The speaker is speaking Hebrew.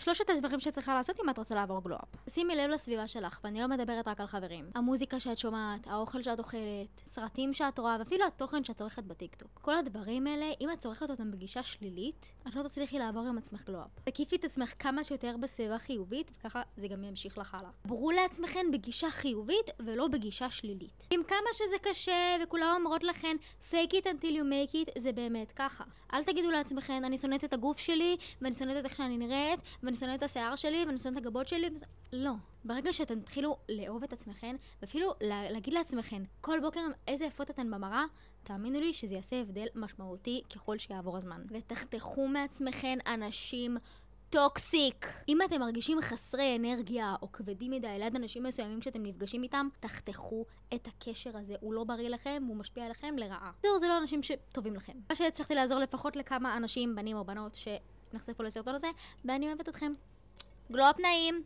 שלושת הדברים שצריכה לעשות אם את רוצה לעבור גלו-אפ. שימי לב לסביבה שלך, ואני לא מדברת רק על חברים. המוזיקה שאת שומעת, האוכל שאת אוכלת, סרטים שאת רואה, ואפילו התוכן שאת צורכת בטיקטוק. כל הדברים האלה, אם את צורכת אותם בגישה שלילית, את לא תצליחי לעבור עם עצמך גלו-אפ. תקיפי את עצמך כמה שיותר בסביבה חיובית, וככה זה גם ימשיך לך הלאה. ברו לעצמכן בגישה חיובית ולא בגישה שלילית. עם כמה שזה קשה וכולם אומרות לכן fake it until you make it, זה באמת ככה. אל תגידו לעצמכן, אני שונאת את הגוף שלי, ואני שונאת את איך שאני נראית, ואני שונאת את השיער שלי, ואני שונאת את הגבות שלי. לא. ברגע שאתן תתחילו לאהוב את עצמכן, ואפילו להגיד לעצמכן כל בוקר איזה יפות אתן במראה, תאמינו לי שזה יעשה הבדל משמעותי ככל שיעבור הזמן. ותחתכו מעצמכן אנשים טוקסיק. אם אתם מרגישים חסרי אנרגיה או כבדים מדי ליד אנשים מסוימים שאתם נפגשים איתם, תחתכו את הקשר הזה. הוא לא בריא לכם, הוא משפיע עליכם לרעה. זה לא אנשים שטובים לכם. מה שהצלחתי לעזור לפחות לכמה אנשים, בנים או בנות, שנחשפו לסרטון הזה, ואני אוהבת אתכם. גלו-אפ נעים!